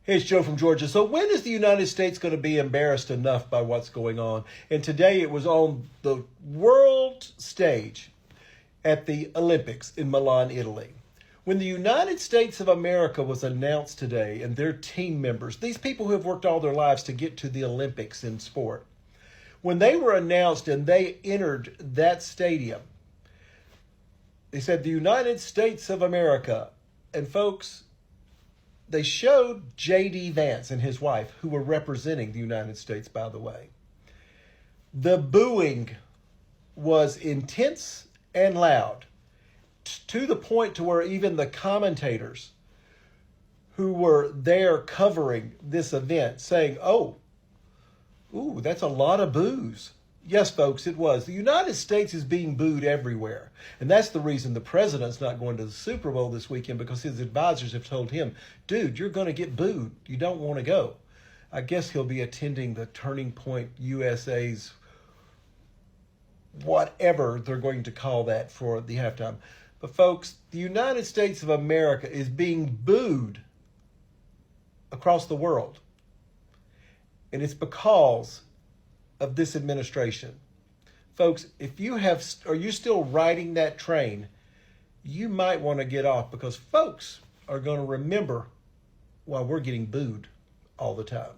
Here's Joe from Georgia. So when is the United States going to be embarrassed enough by what's going on? And today it was on the world stage at the Olympics in Milan, Italy. When the United States of America was announced today and their team members, these people who have worked all their lives to get to the Olympics in sport, when they were announced and they entered that stadium, they said the United States of America. And folks, they showed J.D. Vance and his wife, who were representing the United States, by the way. The booing was intense and loud, to the point to where even the commentators who were there covering this event saying, ooh, that's a lot of boos. Yes, folks, it was. The United States is being booed everywhere. And that's the reason the president's not going to the Super Bowl this weekend, because his advisors have told him, dude, you're going to get booed. You don't want to go. I guess he'll be attending the Turning Point USA's whatever they're going to call that for the halftime. But folks, the United States of America is being booed across the world. And it's because of this administration. Folks, if you are you still riding that train, you might want to get off, because folks are going to remember why we're getting booed all the time.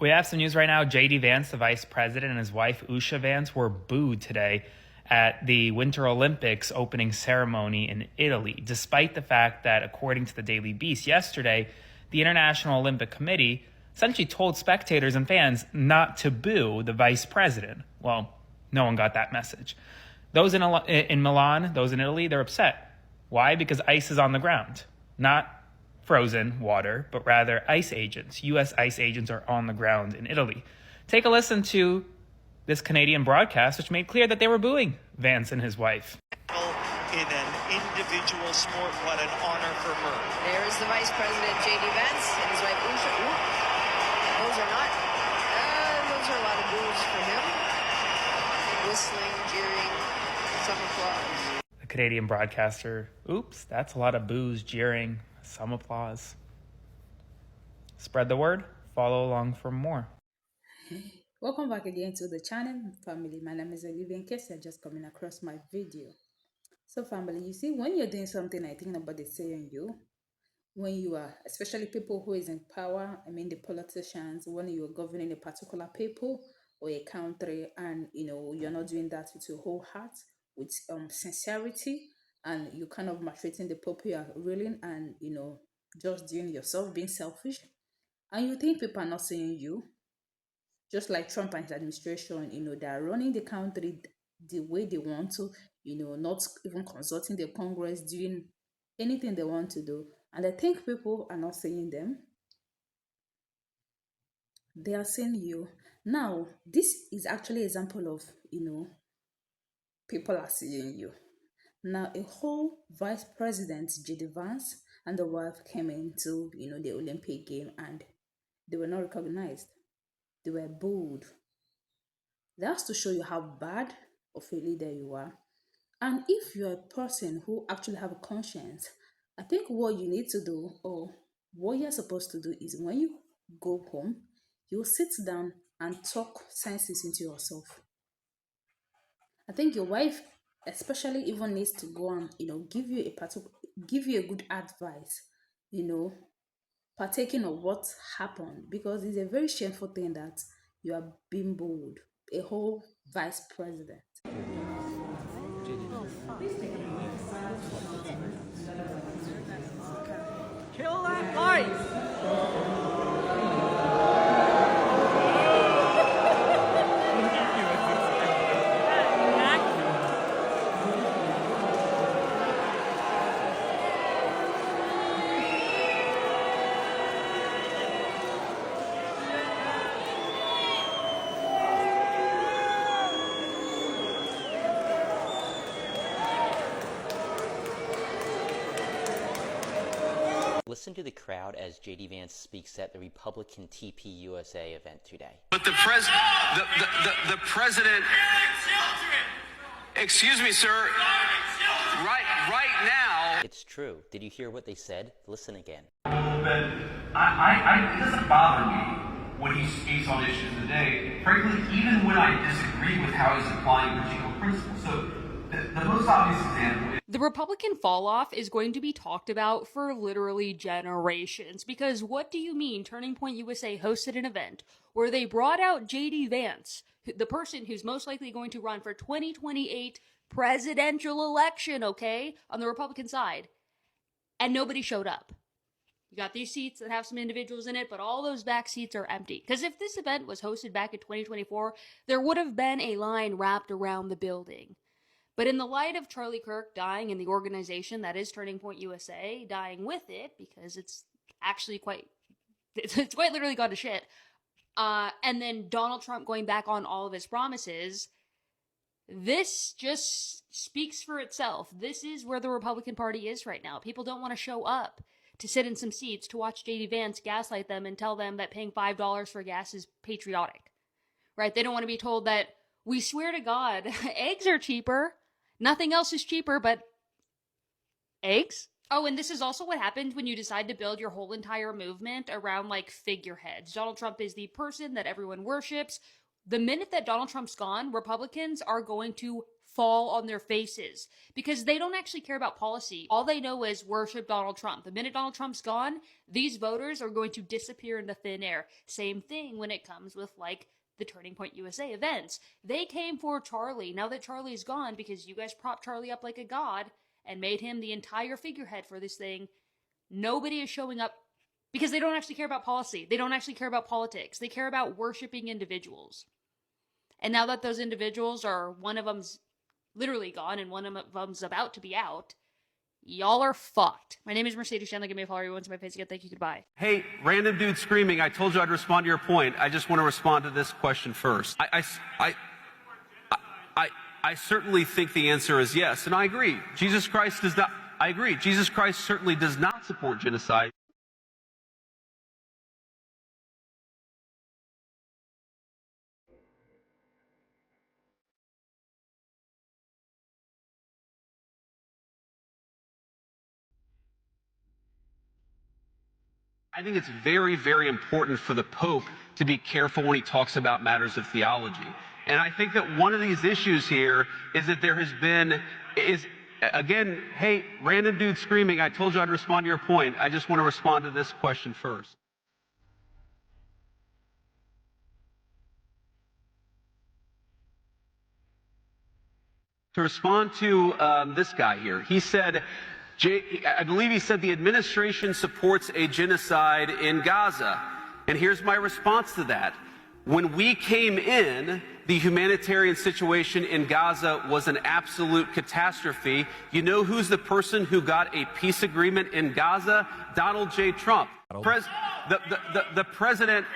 We have some news right now. J.D. Vance, the vice president, and his wife, Usha Vance, were booed today at the Winter Olympics opening ceremony in Italy, despite the fact that, according to the Daily Beast yesterday, the International Olympic Committee essentially told spectators and fans not to boo the vice president. Well, no one got that message. Those in Milan, those in Italy, they're upset. Why? Because ice is on the ground. Not frozen water, but rather ice agents. U.S. ice agents are on the ground in Italy. Take a listen to this Canadian broadcast, which made clear that they were booing Vance and his wife. In an individual sport, what an honor for her. There is the Vice President, J.D. Vance, and his wife, Usha. Ooh, those are not. Those are a lot of boos for him. Whistling, jeering, some applause. The Canadian broadcaster, oops, that's a lot of boos, jeering, some applause. Spread the word. Follow along for more. Welcome back again to the channel, family. My name is Olivia. In case you're just coming across my video. So, family, you see, when you're doing something, I think nobody's saying you. When you are, especially people who is in power, I mean the politicians, when you're governing a particular people or a country, and you're not doing that with your whole heart, with sincerity, and you kind of maltreating the people you are ruling, and just doing yourself, being selfish, and you think people are not saying you. Just like Trump and his administration, they are running the country the way they want to, not even consulting the Congress, doing anything they want to do. And I think people are not saying them. They are saying you. Now, this is actually an example of, people are seeing you. Now, a whole vice president, J.D. Vance, and the wife came into, the Olympic game, and they were not recognized. They were booed. That's to show you how bad of a leader you are. And if you're a person who actually have a conscience, I think what you need to do, or what you're supposed to do, is when you go home, you sit down and talk senses into yourself. I think your wife especially even needs to go and give you a good advice, partaking of what happened, because it's a very shameful thing that you are being booed, a whole vice president. Kill that life! Listen to the crowd as J.D. Vance speaks at the Republican TPUSA event today. But the president, excuse me, sir, right now. It's true. Did you hear what they said? Listen again. Movement It doesn't bother me when he speaks on issues today, frankly, even when I disagree with how he's applying particular principles. So the most obvious example is the Republican fall off is going to be talked about for literally generations, because what do you mean Turning Point USA hosted an event where they brought out JD Vance, the person who's most likely going to run for 2028 presidential election, okay, on the Republican side, and nobody showed up? You got these seats that have some individuals in it, but all those back seats are empty. Because if this event was hosted back in 2024, there would have been a line wrapped around the building. But in the light of Charlie Kirk dying and the organization that is Turning Point USA dying with it, because it's actually it's quite literally gone to shit, and then Donald Trump going back on all of his promises, this just speaks for itself. This is where the Republican Party is right now. People don't want to show up to sit in some seats to watch JD Vance gaslight them and tell them that paying $5 for gas is patriotic, right? They don't want to be told that we swear to God, eggs are cheaper. Nothing else is cheaper but eggs. Oh, and this is also what happens when you decide to build your whole entire movement around like figureheads. Donald Trump is the person that everyone worships. The minute that Donald Trump's gone, Republicans are going to fall on their faces because they don't actually care about policy. All they know is worship Donald Trump. The minute Donald Trump's gone, these voters are going to disappear into thin air. Same thing when it comes with like the Turning Point USA events. They came for Charlie. Now that Charlie's gone, because you guys propped Charlie up like a god and made him the entire figurehead for this thing, nobody is showing up because they don't actually care about policy. They don't actually care about politics. They care about worshiping individuals. And now that those individuals are, one of them's literally gone and one of them's about to be out, y'all are fucked. My name is Mercedes Chandler. Give me a follow everyone to my face again. Thank you. Goodbye. hey, random dude screaming, I told you I'd respond to your point. I just want to respond to this question first. I certainly think the answer is yes, and I agree. Jesus Christ does not, I agree. Jesus Christ certainly does not support genocide. I think it's very, very important for the Pope to be careful when he talks about matters of theology. And I think that one of these issues here is that there has been, again, hey, random dude screaming, I told you I'd respond to your point. I just want to respond to this question first. To respond to this guy here, he said, I believe he said the administration supports a genocide in Gaza. And here's my response to that. When we came in, the humanitarian situation in Gaza was an absolute catastrophe. You know who's the person who got a peace agreement in Gaza? Donald J. Trump. The president.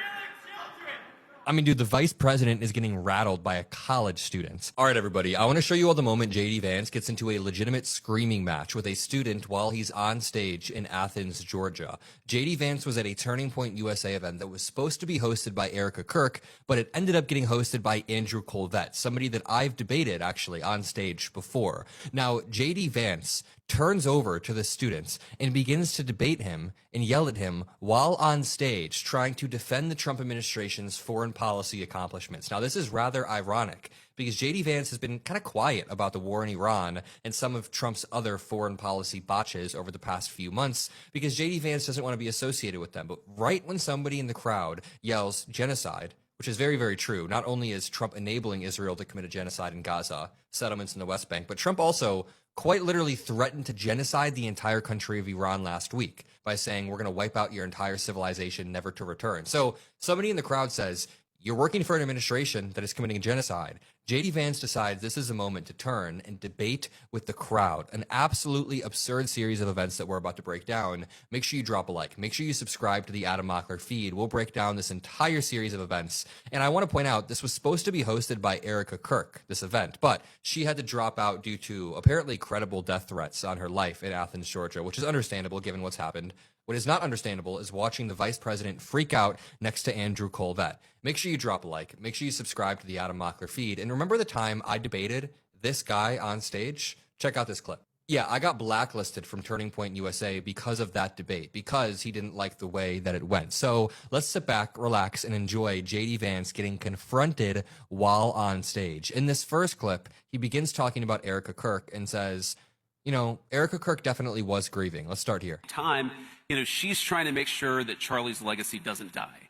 I mean, dude, the vice president is getting rattled by a college student. All right, everybody, I want to show you all the moment JD Vance gets into a legitimate screaming match with a student while he's on stage in Athens, Georgia. JD Vance was at a Turning Point USA event that was supposed to be hosted by Erica Kirk, but it ended up getting hosted by Andrew Colvette, somebody that I've debated actually on stage before. Now, JD Vance turns over to the students and begins to debate him and yell at him while on stage trying to defend the Trump administration's foreign policy accomplishments. Now, this is rather ironic because JD Vance has been kind of quiet about the war in Iran and some of Trump's other foreign policy botches over the past few months because JD Vance doesn't want to be associated with them. But right when somebody in the crowd yells genocide, which is very, very true, not only is Trump enabling Israel to commit a genocide in Gaza, settlements in the West Bank, but Trump also quite literally threatened to genocide the entire country of Iran last week by saying, we're going to wipe out your entire civilization, never to return. So somebody in the crowd says, you're working for an administration that is committing genocide. JD Vance decides this is a moment to turn and debate with the crowd. An absolutely absurd series of events that we're about to break down. Make sure you drop a like. Make sure you subscribe to the Adam Mockler feed. We'll break down this entire series of events. And I want to point out, this was supposed to be hosted by Erica Kirk, this event, but she had to drop out due to apparently credible death threats on her life in Athens, Georgia, which is understandable given what's happened. What is not understandable is watching the vice president freak out next to Andrew Colvette. Make sure you drop a like. Make sure you subscribe to the Adam Mockler feed. And remember the time I debated this guy on stage? Check out this clip. Yeah, I got blacklisted from Turning Point USA because of that debate, because he didn't like the way that it went. So let's sit back, relax, and enjoy JD Vance getting confronted while on stage. In this first clip, he begins talking about Erica Kirk and says, you know, Erica Kirk definitely was grieving. Let's start here. She's trying to make sure that Charlie's legacy doesn't die.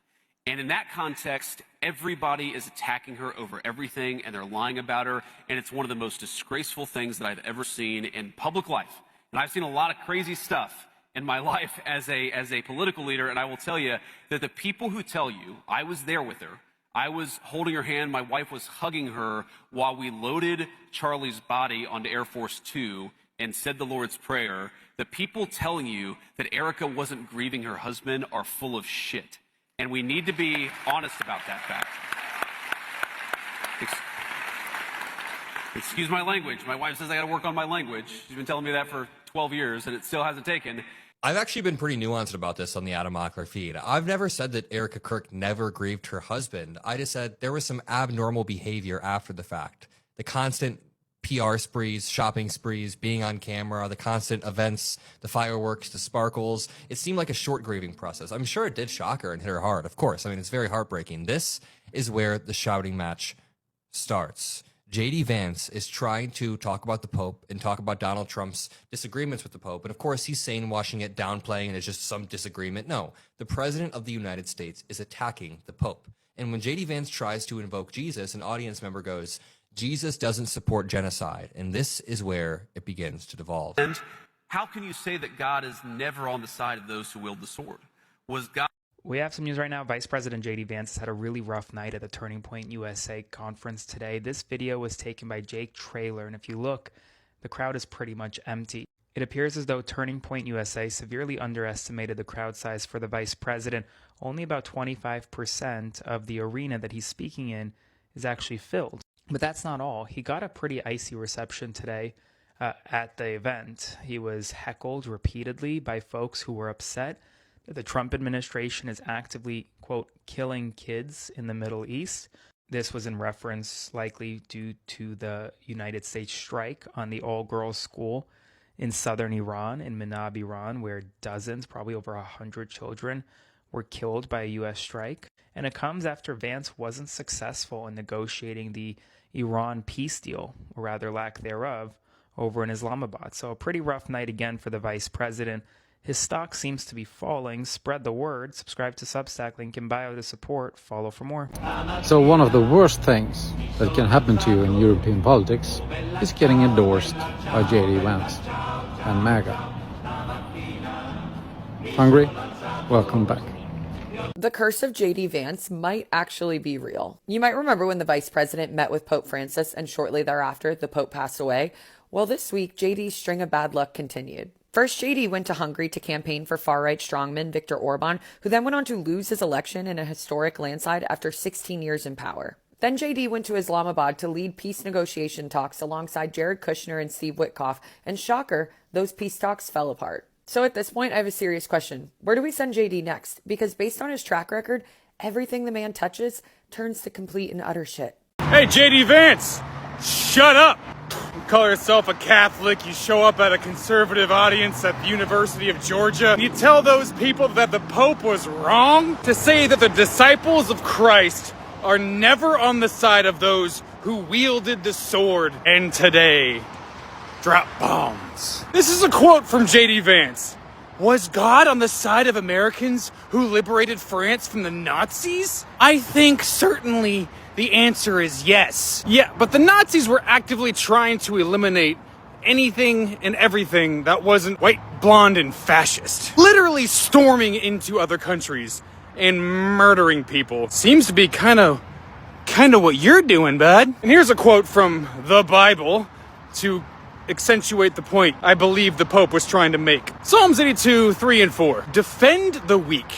And in that context, everybody is attacking her over everything, and they're lying about her, and it's one of the most disgraceful things that I've ever seen in public life. And I've seen a lot of crazy stuff in my life as a political leader, and I will tell you that the people who tell you, I was there with her, I was holding her hand, my wife was hugging her while we loaded Charlie's body onto Air Force Two and said the Lord's Prayer, the people telling you that Erica wasn't grieving her husband are full of shit. And we need to be honest about that fact. Excuse my language. My wife says I got to work on my language. She's been telling me that for 12 years, and it still hasn't taken. I've actually been pretty nuanced about this on the Adam Mockler feed. I've never said that Erica Kirk never grieved her husband. I just said there was some abnormal behavior after the fact. The constant PR sprees, shopping sprees, being on camera, the constant events, the fireworks, the sparkles. It seemed like a short grieving process. I'm sure it did shock her and hit her hard, of course. I mean, it's very heartbreaking. This is where the shouting match starts. JD Vance is trying to talk about the Pope and talk about Donald Trump's disagreements with the Pope. And of course, he's saying, washing it, downplaying, and it's just some disagreement. No, the President of the United States is attacking the Pope. And when JD Vance tries to invoke Jesus, an audience member goes, Jesus doesn't support genocide. And this is where it begins to devolve. And how can you say that God is never on the side of those who wield the sword? Was God... We have some news right now. Vice President JD Vance has had a really rough night at the Turning Point USA conference today. This video was taken by Jake Traylor, and if you look, the crowd is pretty much empty. It appears as though Turning Point USA severely underestimated the crowd size for the vice president. Only about 25% of the arena that he's speaking in is actually filled. But that's not all. He got a pretty icy reception today at the event. He was heckled repeatedly by folks who were upset that the Trump administration is actively, quote, killing kids in the Middle East. This was in reference likely due to the United States strike on the all-girls school in southern Iran, in Manab, Iran, where dozens, probably over 100 children were killed by a U.S. strike. And it comes after Vance wasn't successful in negotiating the Iran peace deal, or rather lack thereof, over in Islamabad. So a pretty rough night again for the vice president. His stock seems to be falling. Spread the word. Subscribe to Substack. Link in bio to support. Follow for more. So one of the worst things that can happen to you in European politics is getting endorsed by JD Vance and MAGA. Hungry? Welcome back. The curse of JD Vance might actually be real. You might remember when the vice president met with Pope Francis and shortly thereafter the Pope passed away. Well, this week, JD's string of bad luck continued. First, JD went to Hungary to campaign for far-right strongman Viktor Orban, who then went on to lose his election in a historic landslide after 16 years in power. Then JD went to Islamabad to lead peace negotiation talks alongside Jared Kushner and Steve Witkoff, and shocker, those peace talks fell apart. So at this point, I have a serious question. Where do we send JD next? Because based on his track record, everything the man touches turns to complete and utter shit. Hey, JD Vance! Shut up! You call yourself a Catholic, you show up at a conservative audience at the University of Georgia, and you tell those people that the Pope was wrong? To say that the disciples of Christ are never on the side of those who wielded the sword and today drop bombs. This is a quote from JD Vance. Was God on the side of Americans who liberated France from the Nazis? I think certainly the answer is yes. Yeah, but the Nazis were actively trying to eliminate anything and everything that wasn't white, blonde, and fascist. Literally storming into other countries and murdering people. Seems to be kind of what you're doing, bud. And here's a quote from the Bible to accentuate the point I believe the Pope was trying to make. Psalms 82, 3 and 4. Defend the weak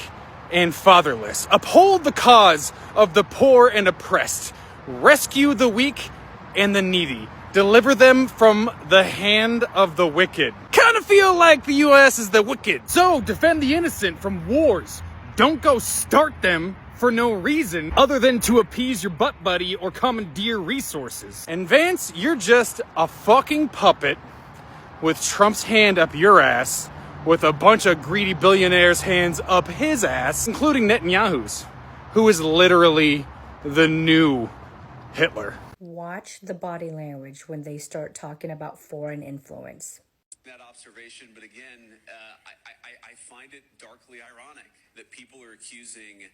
and fatherless. Uphold the cause of the poor and oppressed. Rescue the weak and the needy. Deliver them from the hand of the wicked. Kind of feel like the U.S. is the wicked. So defend the innocent from wars. Don't go start them for no reason other than to appease your butt buddy or commandeer resources. And Vance, you're just a fucking puppet with Trump's hand up your ass, with a bunch of greedy billionaires' hands up his ass, including Netanyahu's, who is literally the new Hitler. Watch the body language when they start talking about foreign influence. That observation, but again, I find it darkly ironic that people are accusing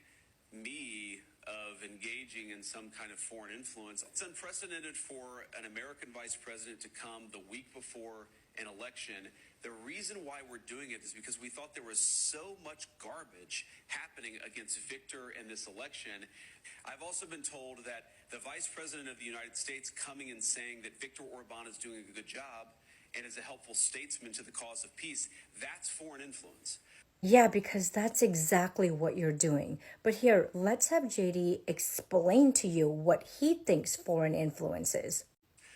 me of engaging in some kind of foreign influence. It's unprecedented for an American vice president to come the week before an election. The reason why we're doing it is because we thought there was so much garbage happening against Victor in this election. I've also been told that the vice president of the United States coming and saying that Viktor Orban is doing a good job and is a helpful statesman to the cause of peace, that's foreign influence. Yeah, because that's exactly what you're doing. But here, let's have JD explain to you what he thinks foreign influence is.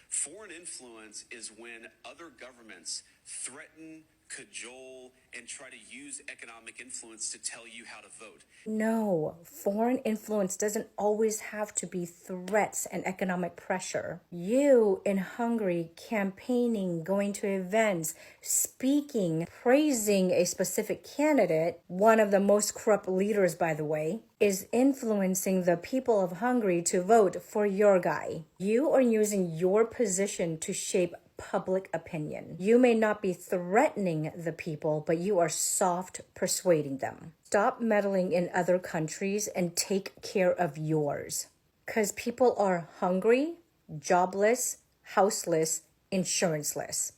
Foreign influence is when other governments threaten, cajole, and try to use economic influence to tell you how to vote. No, foreign influence doesn't always have to be threats and economic pressure. You in Hungary campaigning, going to events, speaking, praising a specific candidate, one of the most corrupt leaders, by the way, is influencing the people of Hungary to vote for your guy. You are using your position to shape public opinion. You may not be threatening the people, but you are soft persuading them. Stop meddling in other countries and take care of yours. Because people are hungry, jobless, houseless, insuranceless.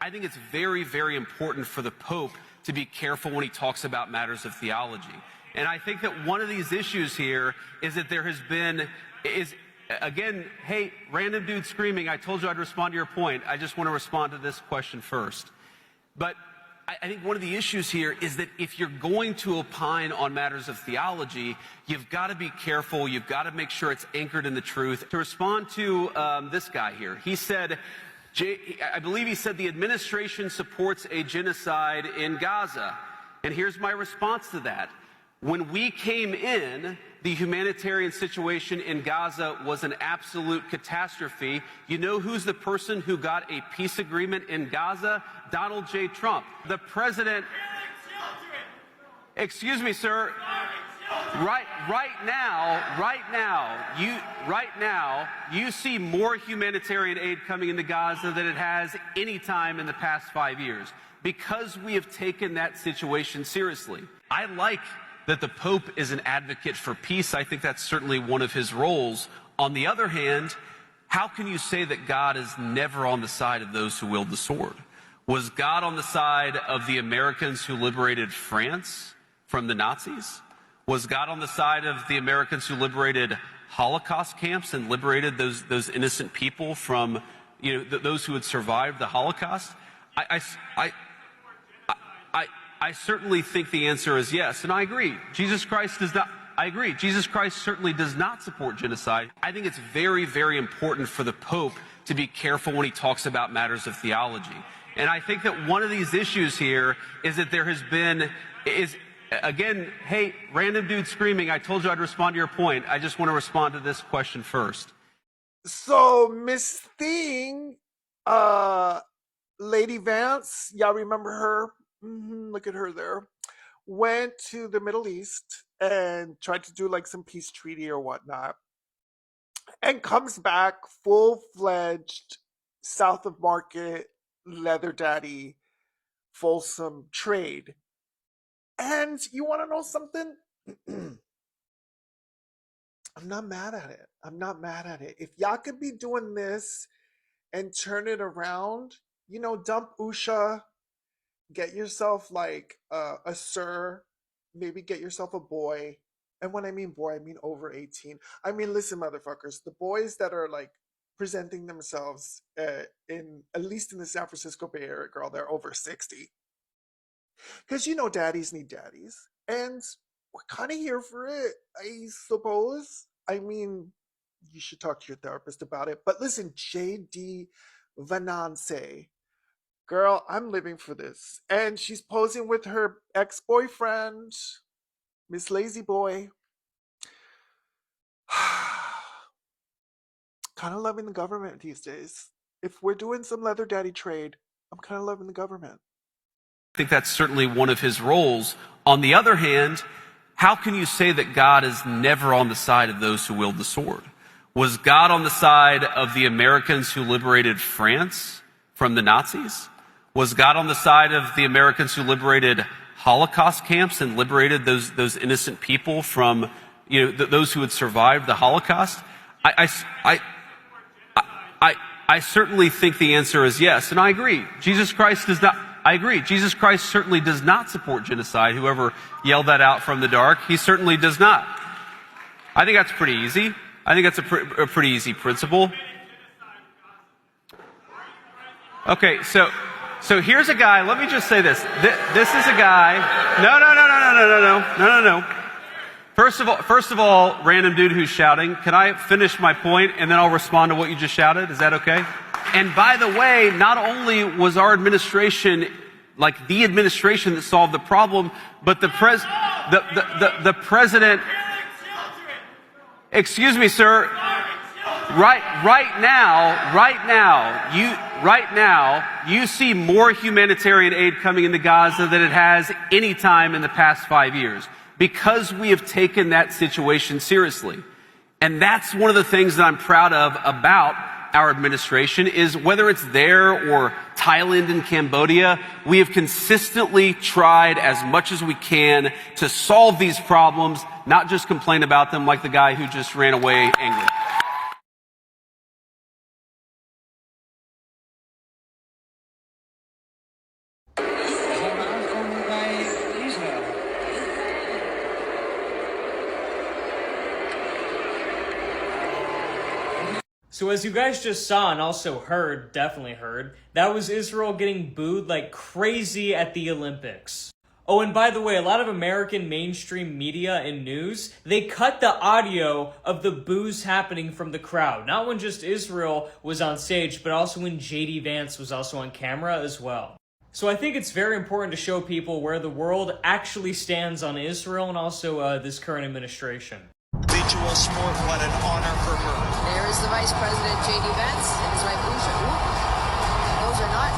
I think it's very, very important for the Pope to be careful when he talks about matters of theology. And I think that one of these issues here is that there has been, again, hey, random dude screaming, I told you I'd respond to your point. I just want to respond to this question first. But I think one of the issues here is that if you're going to opine on matters of theology, you've got to be careful. You've got to make sure it's anchored in the truth. To respond to this guy here, he said, I believe he said the administration supports a genocide in Gaza. And here's my response to that. When we came in, the humanitarian situation in Gaza was an absolute catastrophe. You know who's the person who got a peace agreement in Gaza? Donald J. Trump. The president... Excuse me, sir. Right now, you see more humanitarian aid coming into Gaza than it has any time in the past 5 years, because we have taken that situation seriously. I like that the Pope is an advocate for peace. I think that's certainly one of his roles. On the other hand, how can you say that God is never on the side of those who wield the sword? Was God on the side of the Americans who liberated France from the Nazis? Was God on the side of the Americans who liberated Holocaust camps and liberated those innocent people from, those who had survived the Holocaust? I certainly think the answer is yes, and I agree. Jesus Christ certainly does not support genocide. I think it's very, very important for the Pope to be careful when he talks about matters of theology. And I think that one of these issues here is that there has been, again, hey, random dude screaming, I told you I'd respond to your point. I just want to respond to this question first. So, Miss Thing, Lady Vance, y'all remember her? Look at her there. Went to the Middle East and tried to do like some peace treaty or whatnot, and comes back full-fledged South of Market leather daddy, fulsome trade. And you want to know something? I'm not mad at it. If y'all could be doing this and turn it around, dump Usha, get yourself like a sir, maybe get yourself a boy. And when I mean boy, I mean over 18. I mean, listen, motherfuckers, the boys that are like presenting themselves at least in the San Francisco Bay Area, girl, they're over 60. Because daddies need daddies. And we're kind of here for it, I suppose. I mean, you should talk to your therapist about it. But listen, JD Vance, girl, I'm living for this. And she's posing with her ex-boyfriend, Miss Lazy Boy. Kind of loving the government these days. If we're doing some leather daddy trade, I'm kind of loving the government. I think that's certainly one of his roles. On the other hand, how can you say that God is never on the side of those who wield the sword? Was God on the side of the Americans who liberated France from the Nazis? Was God on the side of the Americans who liberated Holocaust camps and liberated those innocent people from, those who had survived the Holocaust? I certainly think the answer is yes, and I agree. Jesus Christ does not. I agree. Jesus Christ certainly does not support genocide. Whoever yelled that out from the dark, he certainly does not. I think that's pretty easy. I think that's a pretty easy principle. Okay, so here's a guy. Let me just say this. This is a guy. No. First of all, random dude who's shouting. Can I finish my point and then I'll respond to what you just shouted? Is that okay? And by the way, not only was our administration like the administration that solved the problem, but the president. Excuse me, sir. Right now, you see more humanitarian aid coming into Gaza than it has any time in the past 5 years, because we have taken that situation seriously. And that's one of the things that I'm proud of about our administration, is whether it's there or Thailand and Cambodia, we have consistently tried as much as we can to solve these problems, not just complain about them like the guy who just ran away angry. So as you guys just saw and also heard, definitely heard, that was Israel getting booed like crazy at the Olympics. Oh, and by the way, a lot of American mainstream media and news, they cut the audio of the boos happening from the crowd. Not when just Israel was on stage, but also when JD Vance was also on camera as well. So I think it's very important to show people where the world actually stands on Israel and also this current administration. Individual sport, what an honor for her. There is the Vice President, JD Vance, and his wife, Usha. Those are not.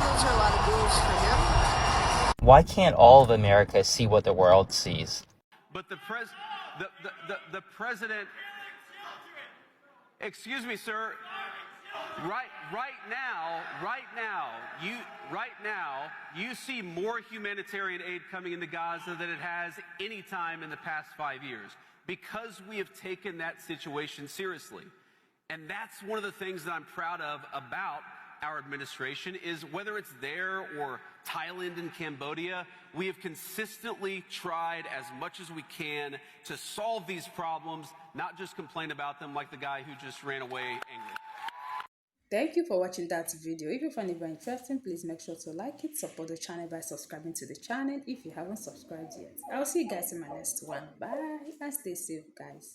Those are a lot of boos for him. Why can't all of America see what the world sees? But the president. Excuse me, sir. Right now, you see more humanitarian aid coming into Gaza than it has any time in the past 5 years, because we have taken that situation seriously. And that's one of the things that I'm proud of about our administration, is whether it's there or Thailand and Cambodia, we have consistently tried as much as we can to solve these problems, not just complain about them like the guy who just ran away angry. Thank you for watching that video. If you find it very interesting, please make sure to like it, support the channel by subscribing to the channel if you haven't subscribed yet. I'll see you guys in my next one. Bye and stay safe, guys.